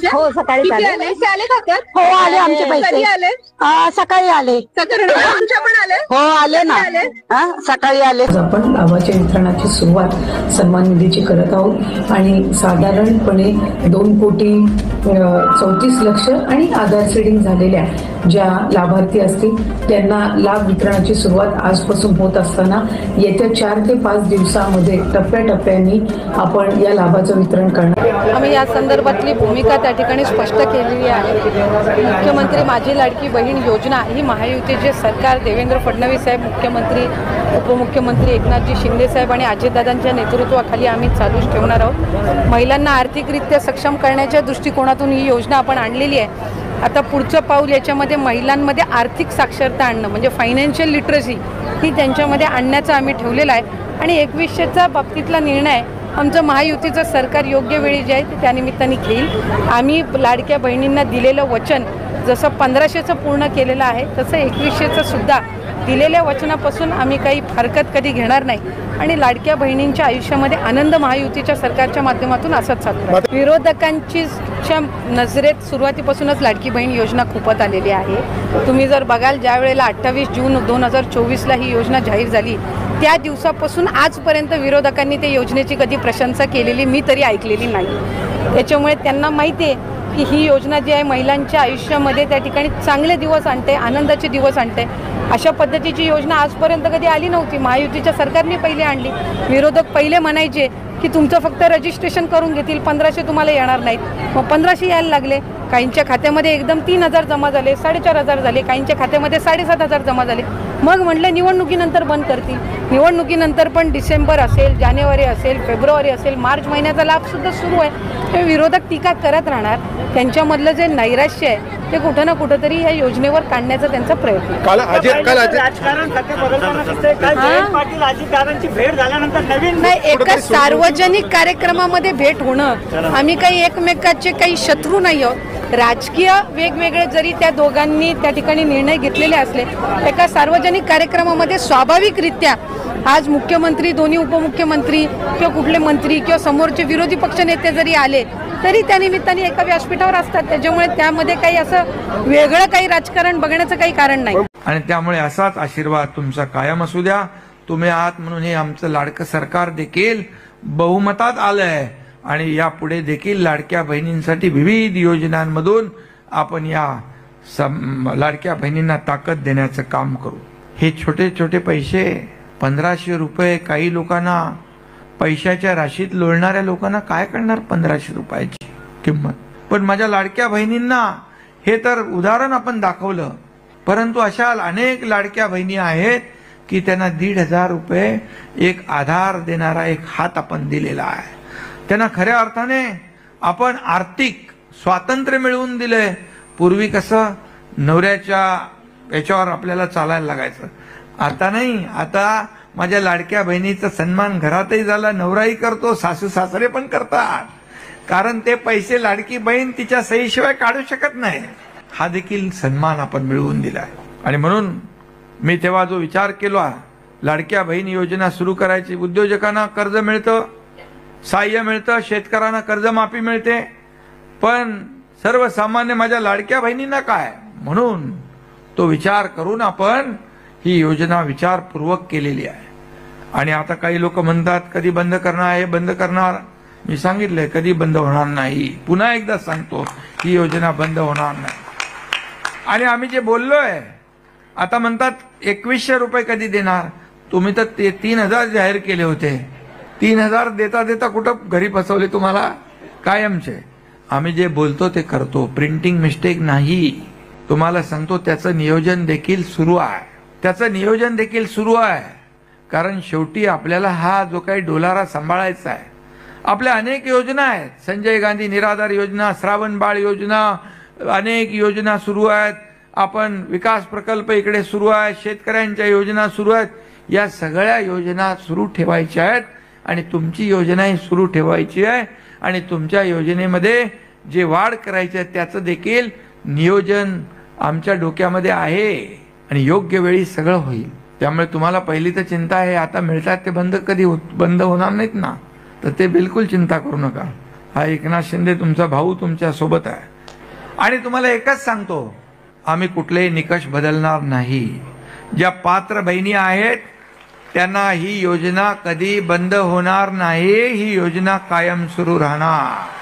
हो सकाळी किती आले. आले? ते आले खात्यात? हो आले आमचे कधी पैसे. आले? सकाळी आले. तुमच्या पण आले? हो आले ना. सकाळी आले. आपण लाभाच्या वितरणाची सुरुवात सन्मान निधीची करत आहोत आणि साधारणपणे 2,34,00,000 आणि आधार सीडिंग झालेल्या ज्या लाभार्थी असतील त्यांना लाभ वितरणाची सुरुवात आजपासून होत असताना येत्या 4 ते 5 दिवसामध्ये टप्प्याटप्प्याने आपण या लाभाचं वितरण करणार. आम्ही या संदर्भातली भूमिका त्या ठिकाणी स्पष्ट केलेली आहे. मुख्यमंत्री माझी लाडकी बहीण योजना ही महायुतीचे सरकार देवेंद्र फडणवीस साहेब मुख्यमंत्री, उपमुख्यमंत्री एकनाथजी शिंदे साहेब आणि अजितदादांच्या नेतृत्वाखाली आम्ही चालूच ठेवणार आहोत. महिलांना आर्थिकरित्या सक्षम करण्याच्या दृष्टिकोनातून ही योजना आपण आणलेली आहे. आता पुढचं पाऊल याच्यामध्ये महिलांमध्ये आर्थिक साक्षरता आणणं म्हणजे फायनान्शियल लिटरसी ही त्यांच्यामध्ये आणण्याचा आम्ही ठेवलेला आहे. आणि 2100चा बाबतीतला निर्णय आमचं महायुतीचं सरकार योग्य वेळी जे आहे ते त्यानिमित्ताने घेईल. आम्ही लाडक्या बहिणींना दिलेलं वचन जसं 1500चं पूर्ण केलेलं आहे तसं 2100चं सुद्धा दिलेल्या वचनापासून आम्ही काही हरकत कधी घेणार नाही आणि लाडक्या बहिणींच्या आयुष्यामध्ये आनंद महायुतीच्या सरकारच्या माध्यमातून असंच चालतो. विरोधकांच्या नजरेत सुरुवातीपासूनच लाडकी बहीण योजना खूपच आलेली आहे. तुम्ही जर बघाल ज्या वेळेला 28 जून 2024ला ही योजना जाहीर झाली त्या दिवसापासून आजपर्यंत विरोधकांनी त्या योजनेची कधी प्रशंसा केलेली मी तरी ऐकलेली नाही. त्याच्यामुळे त्यांना माहिती आहे की ही योजना जी आहे महिलांच्या आयुष्यामध्ये त्या ठिकाणी चांगले दिवस आणते, आनंदाचे दिवस आणते. अशा पद्धतीची योजना आजपर्यंत कधी आली नव्हती. महायुतीच्या सरकारने पहिले आणली. विरोधक पहिले म्हणायचे की तुमचं फक्त रजिस्ट्रेशन करून घेतील, 1500 तुम्हाला येणार नाहीत. मग 1500 यायला लागले. काहींच्या खात्यामध्ये एकदम 3000 जमा झाले, 4500 झाले, काहींच्या खात्यामध्ये 7500 जमा झाले. मग म्हटलं निवडणुकीनंतर बंद करतील. निवडणुकीनंतर पण डिसेंबर असेल, जानेवारी असेल, फेब्रुवारी असेल, मार्च महिन्याचा लाभसुद्धा सुरू आहे. हे विरोधक टीका करत राहणार. त्यांच्यामधलं जे नैराश्य आहे ते कुठं ना कुठंतरी या योजनेवर काढण्याचा त्यांचा प्रयत्न नाही. एका सार्वजनिक कार्यक्रमामध्ये भेट होणं, आम्ही काही एकमेकाचे काही शत्रू नाही आहोत. राजकीय वेगवेगळे जरी त्या दोघांनी त्या ठिकाणी निर्णय घेतलेले असले, एका सार्वजनिक कार्यक्रमामध्ये स्वाभाविकरित्या आज मुख्यमंत्री, दोन्ही उपमुख्यमंत्री किंवा कुठले मंत्री किंवा समोरचे विरोधी पक्ष नेते जरी आले तरी त्या निमित्ताने एका व्यासपीठावर असतात. त्याच्यामुळे त्यामध्ये काही असं वेगळं काही राजकारण बघण्याचं काही कारण नाही. आणि त्यामुळे असाच आशीर्वाद तुमचा कायम असू द्या. तुम्ही आहात म्हणून हे आमचं लाडकं सरकार देखील बहुमतात आलंय आणि यापुढे देखील लाडक्या बहिणींसाठी विविध योजनांमधून आपण या लाडक्या बहिणींना ताकद देण्याचं काम करू. हे छोटे छोटे पैसे 1500 रुपये काही लोकांना पैशाच्या राशीत लोळणाऱ्या लोकांना काय करणार 1500 रुपयाची किंमत. पण माझ्या लाडक्या बहिणींना हे तर उदाहरण आपण दाखवलं, परंतु अशा अनेक लाडक्या बहिणी आहेत की त्यांना 1500 रुपये एक आधार देणारा एक हात आपण दिलेला आहे. त्यांना खऱ्या अर्थाने आपण आर्थिक स्वातंत्र्य मिळवून दिलंय. पूर्वी कसं नवऱ्याच्या याच्यावर आपल्याला चालायला लागायचं, आता नाही. आता माझ्या लाडक्या बहिणीचा सन्मान घरातही झाला, नवराही करतो, सासू सासरे पण करतात. कारण ते पैसे लाडकी बहीण तिच्या सहीशिवाय काढू शकत नाही. हा देखील सन्मान आपण मिळवून दिलाय. आणि म्हणून मी तेव्हा जो विचार केला, लाडक्या बहीण योजना सुरू करायची. उद्योजकांना कर्ज मिळतं, सहाय्य मिळतं, शेतकऱ्यांना कर्जमाफी मिळते, पण सर्वसामान्य माझ्या लाडक्या बहिणींना काय, म्हणून तो विचार करून आपण ही योजना विचारपूर्वक केलेली आहे. आणि आता काही लोक म्हणतात कधी बंद करणार, हे बंद करणार. मी सांगितलंय कधी बंद होणार नाही. पुन्हा एकदा सांगतो, ही योजना बंद होणार नाही. आणि आम्ही जे बोललोय, आता म्हणतात 2100 रुपये कधी देणार. तुम्ही तर 3000 जाहीर केले होते. 3000 देता देता कुठं घरी फसवले तुम्हाला कायमचे. आम्ही जे बोलतो ते करतो, प्रिंटिंग मिस्टेक नाही. तुम्हाला सांगतो त्याचं नियोजन देखील सुरू आहे. कारण शेवटी आपल्याला हा जो काही डोलारा सांभाळायचा आहे. आपल्या अनेक योजना आहेत, संजय गांधी निराधार योजना, श्रावण बाळ योजना, अनेक योजना सुरू आहेत. आपण विकास प्रकल्प इकडे सुरू आहे, शेतकऱ्यांच्या योजना सुरू आहेत. या सगळ्या योजना सुरू ठेवायच्या आहेत आणि तुमची योजनाही सुरू ठेवायची आहे. आणि तुमच्या योजनेमध्ये जे वाढ करायची आहे त्याचं देखील नियोजन आमच्या डोक्यामध्ये आहे आणि योग्य वेळी सगळं होईल. त्यामुळे तुम्हाला पहिली तर चिंता आहे, आता मिळतात ते बंद होणार नाहीत ना, तर ते बिलकुल चिंता करू नका. हा एकनाथ शिंदे तुमचा भाऊ तुमच्या सोबत आहे. आणि तुम्हाला एकच सांगतो, आम्ही कुठलेही निकष बदलणार नाही. ज्या पात्र बहिणी आहेत त्यांना ही योजना कधी बंद होणार नाही. ही योजना कायम सुरू राहणार.